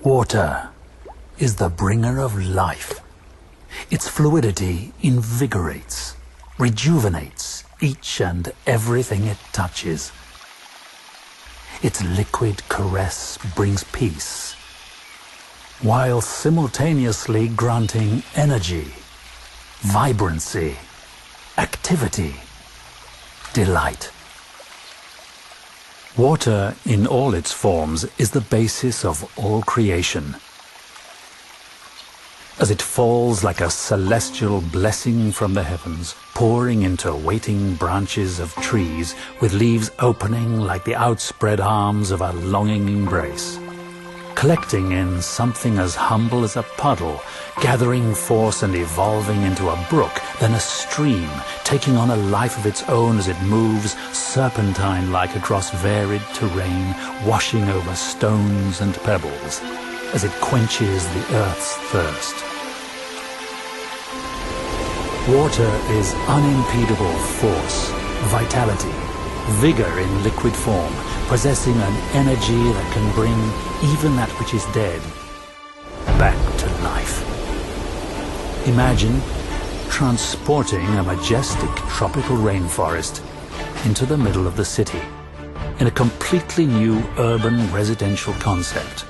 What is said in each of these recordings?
Water is the bringer of life. Its fluidity invigorates, rejuvenates each and everything it touches. Its liquid caress brings peace, while simultaneously granting energy, vibrancy, activity, delight. Water in all its forms is the basis of all creation. As it falls like a celestial blessing from the heavens, pouring into waiting branches of trees with leaves opening like the outspread arms of a longing embrace, collecting in something as humble as a puddle, gathering force and evolving into a brook, then a stream, taking on a life of its own as it moves serpentine-like across varied terrain, washing over stones and pebbles, as it quenches the earth's thirst. Water is unimpedable force, vitality, vigor in liquid form, possessing an energy that can bring even that which is dead back to life. Imagine transporting a majestic tropical rainforest into the middle of the city in a completely new urban residential concept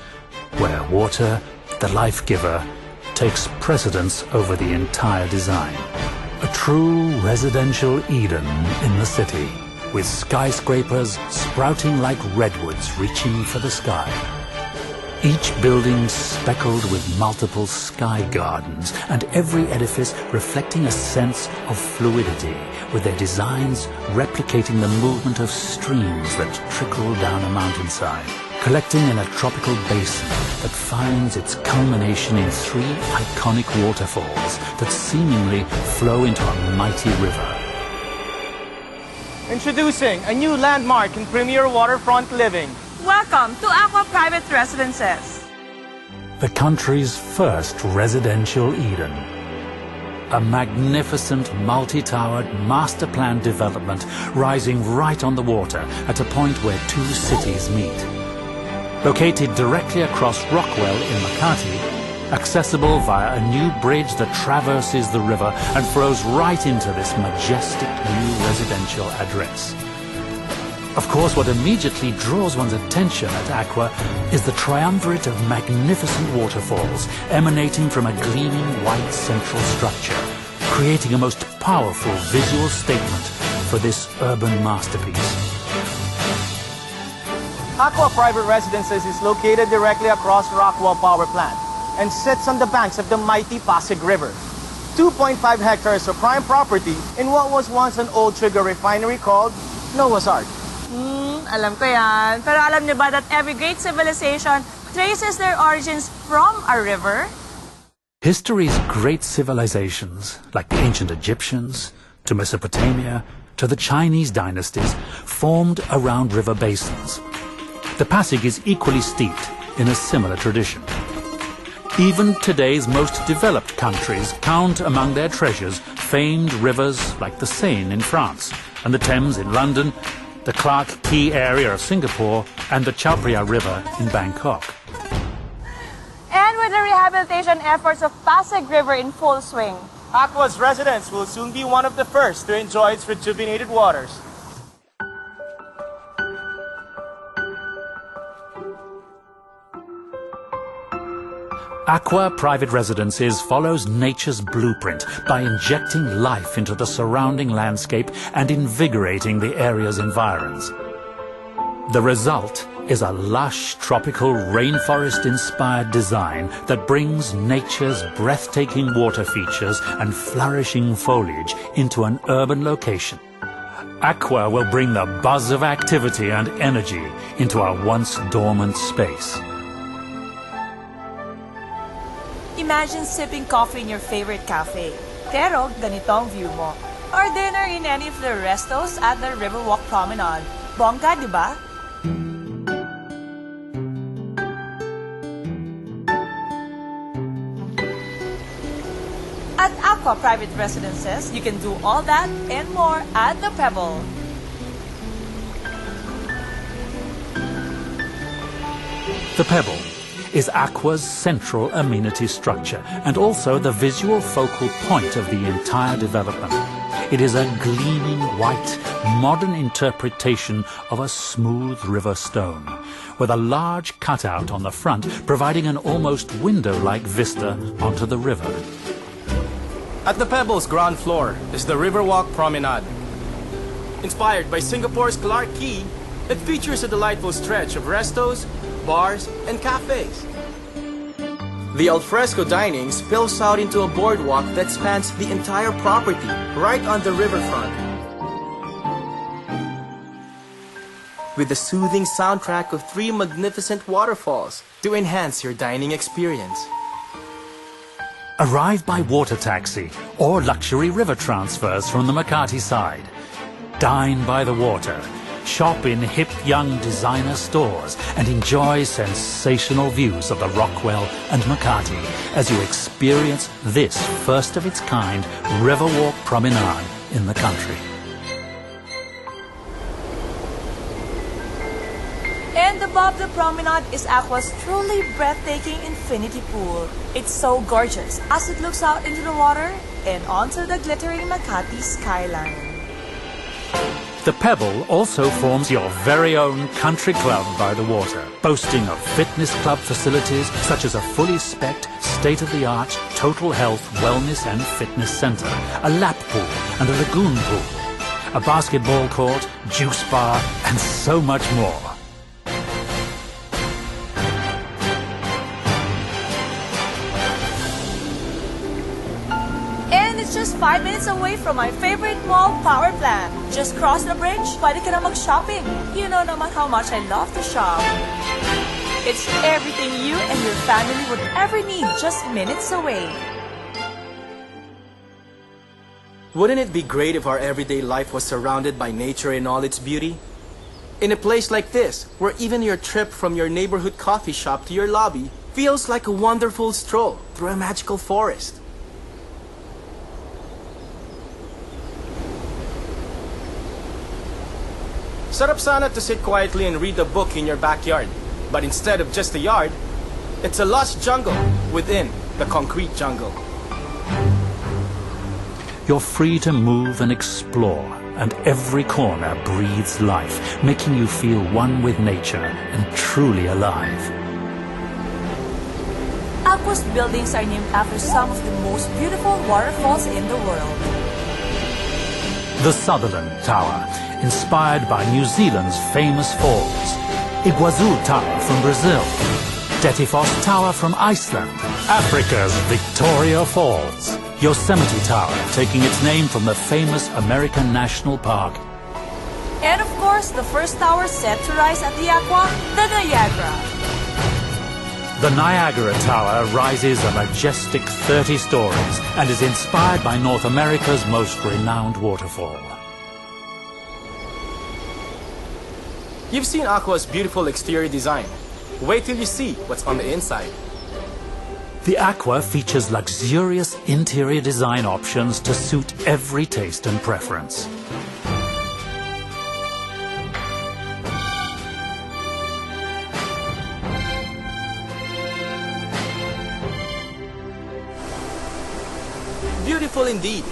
where water, the life giver, takes precedence over the entire design. A true residential Eden in the city, with skyscrapers sprouting like redwoods reaching for the sky. Each building speckled with multiple sky gardens, and every edifice reflecting a sense of fluidity, with their designs replicating the movement of streams that trickle down a mountainside, collecting in a tropical basin that finds its culmination in 3 iconic waterfalls that seemingly flow into a mighty river. Introducing a new landmark in premier waterfront living. Welcome to Acqua Private Residences. The country's first residential Eden. A magnificent multi-towered master plan development rising right on the water at a point where 2 cities meet. Located directly across Rockwell in Makati, accessible via a new bridge that traverses the river and flows right into this majestic new residential address. Of course, what immediately draws one's attention at Acqua is the triumvirate of magnificent waterfalls emanating from a gleaming white central structure, creating a most powerful visual statement for this urban masterpiece. Acqua Private Residences is located directly across Rockwell Power Plant and sits on the banks of the mighty Pasig River. 2.5 hectares of prime property in what was once an old sugar refinery called Noah's Ark. Alam ko yan. Pero alam niyo ba that every great civilization traces their origins from a river? History's great civilizations, like the ancient Egyptians, to Mesopotamia, to the Chinese dynasties, formed around river basins. The Pasig is equally steeped in a similar tradition. Even today's most developed countries count among their treasures famed rivers like the Seine in France and the Thames in London, the Clark Quay area of Singapore, and the Chao Phraya River in Bangkok. And with the rehabilitation efforts of Pasig River in full swing, Acqua's residents will soon be one of the first to enjoy its rejuvenated waters. Acqua Private Residences follows nature's blueprint by injecting life into the surrounding landscape and invigorating the area's environs. The result is a lush, tropical, rainforest-inspired design that brings nature's breathtaking water features and flourishing foliage into an urban location. Acqua will bring the buzz of activity and energy into our once dormant space. imagine sipping coffee in your favorite cafe. Pero ganito ang view mo. Or dinner in any of the restos at the Riverwalk Promenade. Bongga, di ba? At Acqua Private Residences, you can do all that and more at the Pebble. The Pebble is Acqua's central amenity structure and also the visual focal point of the entire development. It is a gleaming white, modern interpretation of a smooth river stone, with a large cutout on the front providing an almost window-like vista onto the river. At the Pebbles ground floor is the Riverwalk Promenade. Inspired by Singapore's Clarke Quay, it features a delightful stretch of restos, bars, and cafes. The alfresco dining spills out into a boardwalk that spans the entire property right on the riverfront. With the soothing soundtrack of 3 magnificent waterfalls to enhance your dining experience. Arrive by water taxi or luxury river transfers from the Makati side. Dine by the water. Shop in hip young designer stores and enjoy sensational views of the Rockwell and Makati as you experience this first of its kind Riverwalk Promenade in the country. And above the promenade is Acqua's truly breathtaking infinity pool. It's so gorgeous as it looks out into the water and onto the glittering Makati skyline. The Pebble also forms your very own country club by the water, boasting of fitness club facilities such as a fully spec'd, state-of-the-art total health, wellness and fitness center, a lap pool and a lagoon pool, a basketball court, juice bar and so much more. Just 5 minutes away from my favorite mall, Power Plant. Just cross the bridge, pwede ka na mag-shopping. You know naman how much I love to shop. It's everything you and your family would ever need, just minutes away. Wouldn't it be great if our everyday life was surrounded by nature in all its beauty? In a place like this, where even your trip from your neighborhood coffee shop to your lobby feels like a wonderful stroll through a magical forest. Sarap sana to sit quietly and read a book in your backyard. But instead of just a yard, it's a lush jungle within the concrete jungle. You're free to move and explore, and every corner breathes life, making you feel one with nature and truly alive. Acqua's buildings are named after some of the most beautiful waterfalls in the world. The Sutherland Tower, inspired by New Zealand's famous falls. Iguazu Tower from Brazil. Dettifoss Tower from Iceland. Africa's Victoria Falls. Yosemite Tower, taking its name from the famous American National Park. And of course, the first tower set to rise at the Acqua, the Niagara. The Niagara Tower rises a majestic 30 stories and is inspired by North America's most renowned waterfall. You've seen Acqua's beautiful exterior design. Wait till you see what's on the inside. The Acqua features luxurious interior design options to suit every taste and preference. Beautiful indeed.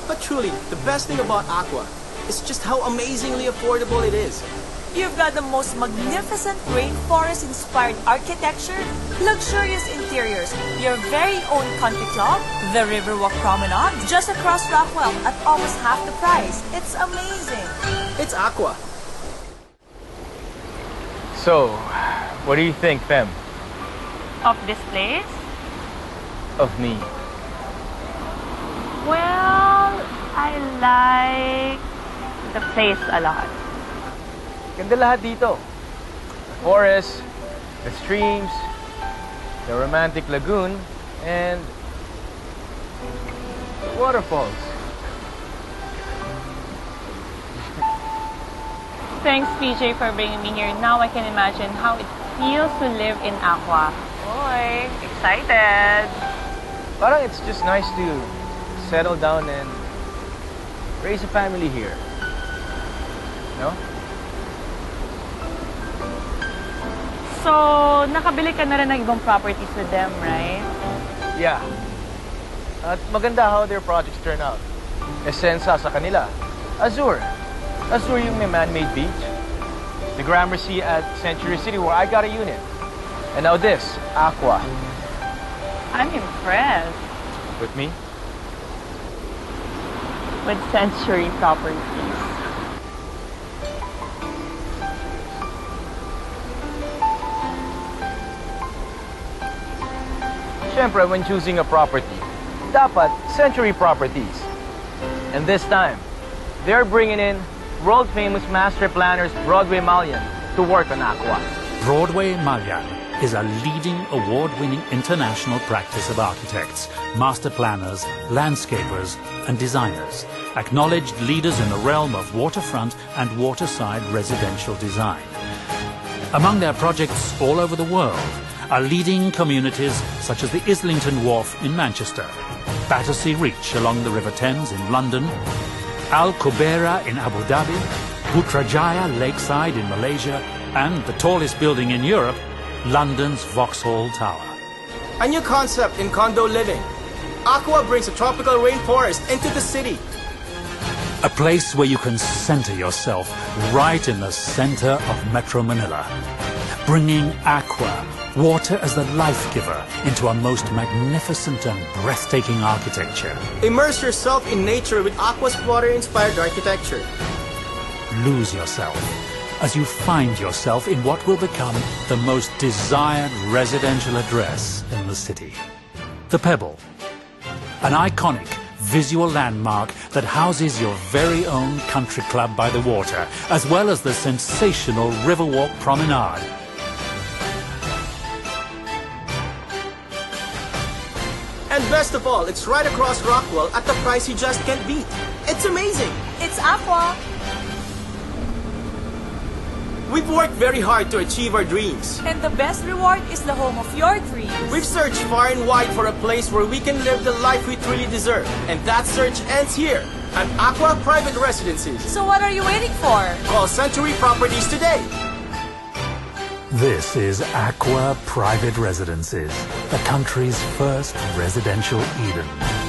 But truly, the best thing about Acqua is just how amazingly affordable it is. You've got the most magnificent rainforest-inspired architecture, luxurious interiors, your very own country club, the Riverwalk Promenade, just across Rockwell at almost half the price. It's amazing. It's Acqua. So, what do you think, Fem? Of this place? Of me? Well, I like the place a lot. Ganda lahat dito. The forest, the streams, the romantic lagoon, and the waterfalls. Thanks, PJ, for bringing me here. Now I can imagine how it feels to live in Acqua. Boy, excited! Parang it's just nice to settle down and raise a family here. No? So, nakabili ka na rin ng ibang properties with them, right? Yeah. At maganda how their projects turn out. Esensa sa kanila. Azure. Azure yung may man-made beach. The Gramercy at Century City where I got a unit. And now this, Acqua. I'm impressed With me? with Century Properties. Siyempre, when choosing a property, dapat Century Properties. And this time, they're bringing in world-famous master planners Broadway Malian to work on Acqua. Broadway Malian is a leading award-winning international practice of architects, master planners, landscapers, and designers, acknowledged leaders in the realm of waterfront and waterside residential design. Among their projects all over the world are leading communities such as the Islington Wharf in Manchester, Battersea Reach along the River Thames in London, Al Qubaira in Abu Dhabi, Putrajaya Lakeside in Malaysia, and the tallest building in Europe, London's Vauxhall Tower. A new concept in condo living. Acqua brings a tropical rainforest into the city. A place where you can center yourself right in the center of Metro Manila, bringing Acqua, water as the life giver, into a most magnificent and breathtaking architecture. Immerse yourself in nature with Acqua's water-inspired architecture. Lose yourself as you find yourself in what will become the most desired residential address in the city. The Pebble, an iconic visual landmark that houses your very own country club by the water, as well as the sensational Riverwalk Promenade. And best of all, it's right across Rockwell at the price you just can't beat. It's amazing! It's Acqua. We've worked very hard to achieve our dreams. And the best reward is the home of your dreams. We've searched far and wide for a place where we can live the life we truly deserve. And that search ends here, at Acqua Private Residences. So what are you waiting for? Call Century Properties today. This is Acqua Private Residences, the country's first residential Eden.